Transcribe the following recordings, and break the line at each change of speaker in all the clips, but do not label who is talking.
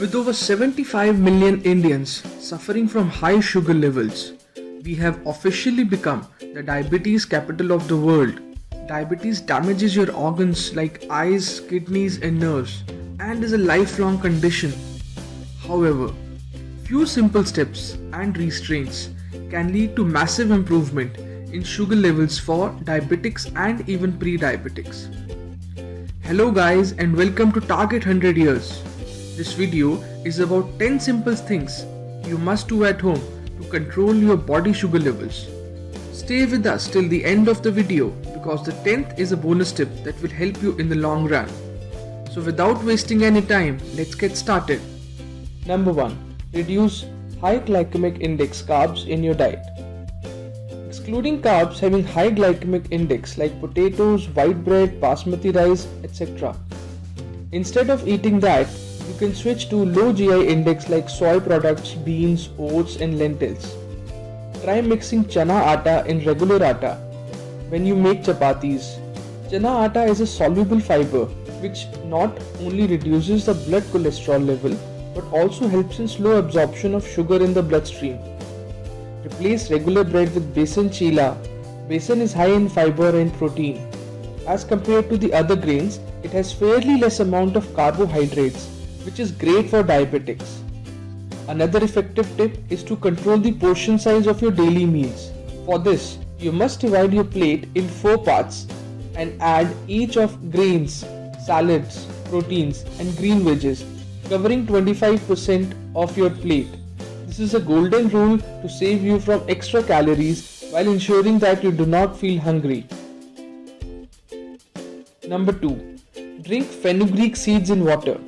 With over 75 million Indians suffering from high sugar levels, we have officially become the diabetes capital of the world. Diabetes damages your organs like eyes, kidneys, and nerves, and is a lifelong condition. However, few simple steps and restraints can lead to massive improvement in sugar levels for diabetics and even pre-diabetics. Hello guys and welcome to Target 100 Years. This video is about 10 simple things you must do at home to control your body sugar levels. Stay with us till the end of the video because the 10th is a bonus tip that will help you in the long run. So without wasting any time, let's get started. Number 1. Reduce high glycemic index carbs in your diet. Excluding carbs having high glycemic index like potatoes, white bread, basmati rice, etc. Instead of eating that, you can switch to low GI index like soy products, beans, oats and lentils. Try mixing chana atta in regular atta. When you make chapatis, chana atta is a soluble fiber which not only reduces the blood cholesterol level but also helps in slow absorption of sugar in the bloodstream. Replace regular bread with besan chila. Besan is high in fiber and protein. As compared to the other grains, it has fairly less amount of carbohydrates, which is great for diabetics. Another effective tip is to control the portion size of your daily meals. For this, you must divide your plate in 4 parts and add each of grains, salads, proteins and green veggies, covering 25% of your plate. This is a golden rule to save you from extra calories while ensuring that you do not feel hungry. Number 2. Drink fenugreek seeds in water.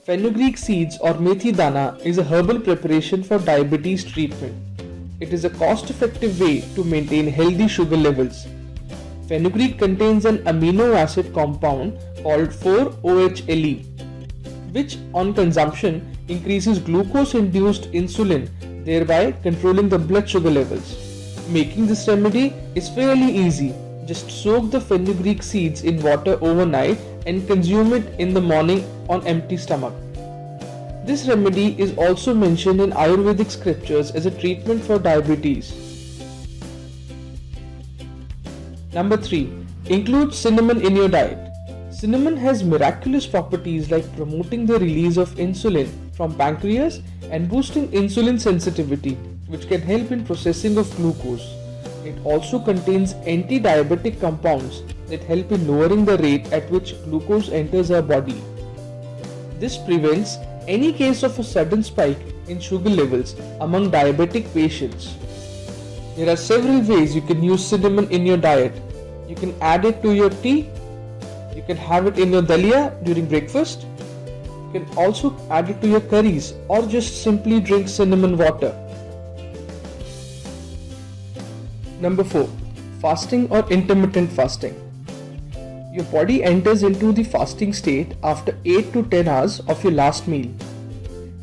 Fenugreek seeds or methi dana is a herbal preparation for diabetes treatment. It is a cost-effective way to maintain healthy sugar levels. Fenugreek contains an amino acid compound called 4-OHLE, which on consumption increases glucose-induced insulin, thereby controlling the blood sugar levels. Making this remedy is fairly easy. Just soak the fenugreek seeds in water overnight and consume it in the morning on empty stomach. This remedy is also mentioned in Ayurvedic scriptures as a treatment for diabetes. Number 3. Include cinnamon in your diet. Cinnamon has miraculous properties like promoting the release of insulin from pancreas and boosting insulin sensitivity, which can help in processing of glucose. It also contains anti-diabetic compounds that help in lowering the rate at which glucose enters our body. This prevents any case of a sudden spike in sugar levels among diabetic patients. There are several ways you can use cinnamon in your diet. You can add it to your tea. You can have it in your dalia during breakfast. You can also add it to your curries or just simply drink cinnamon water. Number 4. Fasting or intermittent fasting. Your body enters into the fasting state after 8 to 10 hours of your last meal.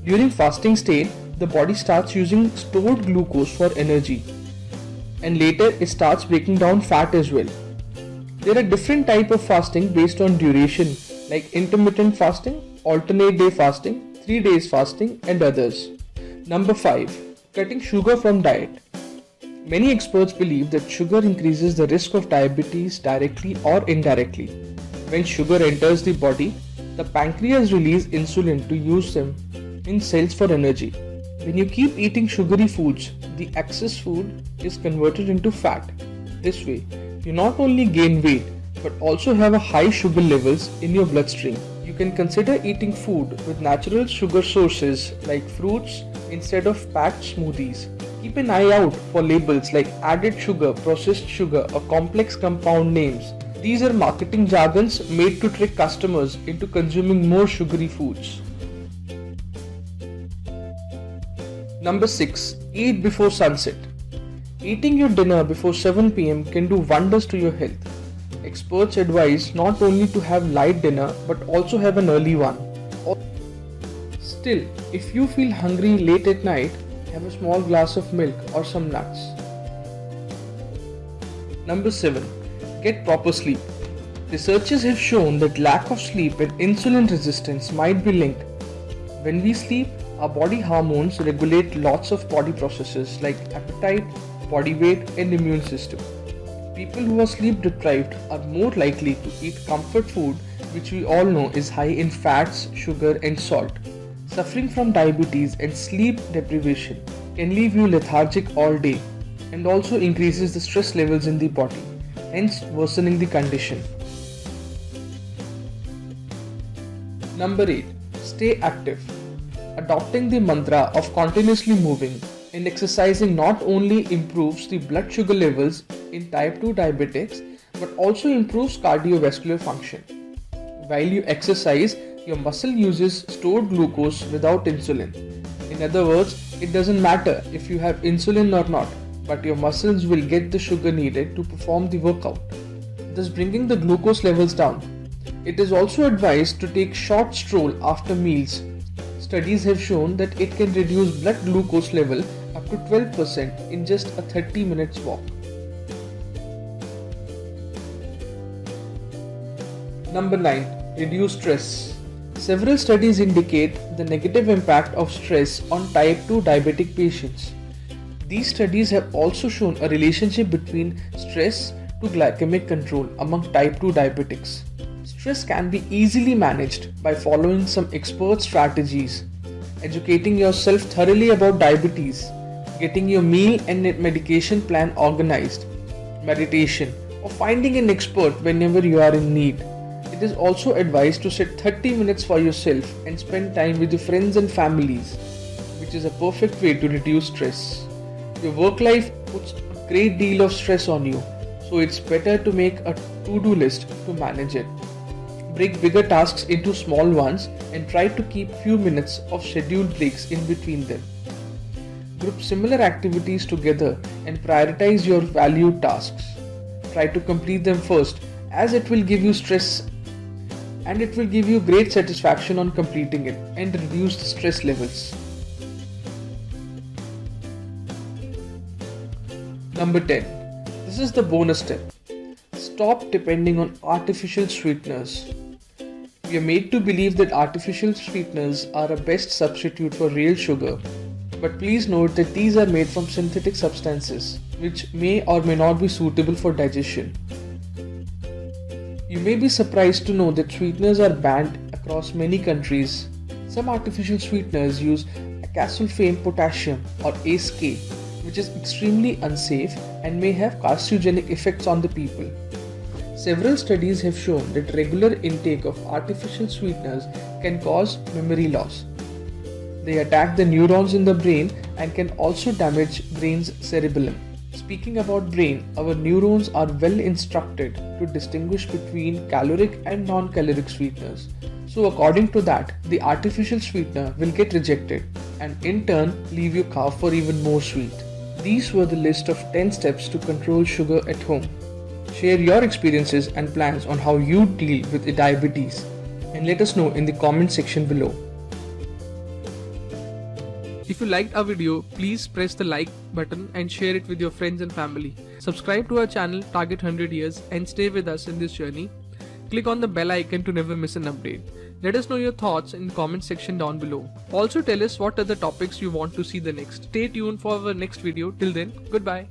During fasting state, the body starts using stored glucose for energy, and later it starts breaking down fat as well. There are different types of fasting based on duration like intermittent fasting, alternate day fasting, 3 days fasting and others. Number 5. Cutting sugar from diet. Many experts believe that sugar increases the risk of diabetes directly or indirectly. When sugar enters the body, the pancreas releases insulin to use them in cells for energy. When you keep eating sugary foods, the excess food is converted into fat. This way, you not only gain weight but also have a high sugar levels in your bloodstream. You can consider eating food with natural sugar sources like fruits instead of packed smoothies. Keep an eye out for labels like added sugar, processed sugar or complex compound names. These are marketing jargons made to trick customers into consuming more sugary foods. Number 6. Eat before sunset. Eating your dinner before 7 p.m. can do wonders to your health. Experts advise not only to have light dinner but also have an early one. Still, if you feel hungry late at night, have a small glass of milk or some nuts. Number 7. Get proper sleep. Researchers have shown that lack of sleep and insulin resistance might be linked. When we sleep, our body hormones regulate lots of body processes like appetite, body weight, and immune system. People who are sleep deprived are more likely to eat comfort food, which we all know is high in fats, sugar, and salt. Suffering from diabetes and sleep deprivation can leave you lethargic all day and also increases the stress levels in the body, hence worsening the condition. Number 8. Stay active. Adopting the mantra of continuously moving and exercising not only improves the blood sugar levels in type 2 diabetics but also improves cardiovascular function. While you exercise, your muscle uses stored glucose without insulin. In other words, it doesn't matter if you have insulin or not, but your muscles will get the sugar needed to perform the workout, thus bringing the glucose levels down. It is also advised to take short stroll after meals. Studies have shown that it can reduce blood glucose level up to 12% in just a 30 minutes walk. Number 9. Reduce stress. Several studies indicate the negative impact of stress on type 2 diabetic patients. These studies have also shown a relationship between stress to glycemic control among type 2 diabetics. Stress can be easily managed by following some expert strategies, educating yourself thoroughly about diabetes, getting your meal and medication plan organized, meditation, or finding an expert whenever you are in need. It is also advised to set 30 minutes for yourself and spend time with your friends and families, which is a perfect way to reduce stress. Your work life puts a great deal of stress on you, so it's better to make a to-do list to manage it. Break bigger tasks into small ones and try to keep few minutes of scheduled breaks in between them. Group similar activities together and prioritize your valued tasks. Try to complete them first, as it will give you stress and it will give you great satisfaction on completing it and reduce the stress levels. Number 10. This is the bonus step. Stop depending on artificial sweeteners. We are made to believe that artificial sweeteners are a best substitute for real sugar, but please note that these are made from synthetic substances which may or may not be suitable for digestion. You may be surprised to know that sweeteners are banned across many countries. Some artificial sweeteners use acasulfame potassium or ACE, which is extremely unsafe and may have carcinogenic effects on the people. Several studies have shown that regular intake of artificial sweeteners can cause memory loss. They attack the neurons in the brain and can also damage brain's cerebellum. Speaking about brain, our neurons are well instructed to distinguish between caloric and non-caloric sweeteners. So according to that, the artificial sweetener will get rejected and in turn leave you carve for even more sweet. These were the list of 10 steps to control sugar at home. Share your experiences and plans on how you deal with diabetes and let us know in the comment section below. If you liked our video, please press the like button and share it with your friends and family. Subscribe to our channel Target 100 Years and stay with us in this journey. Click on the bell icon to never miss an update. Let us know your thoughts in the comment section down below. Also tell us what other topics you want to see the next. Stay tuned for our next video. Till then, goodbye.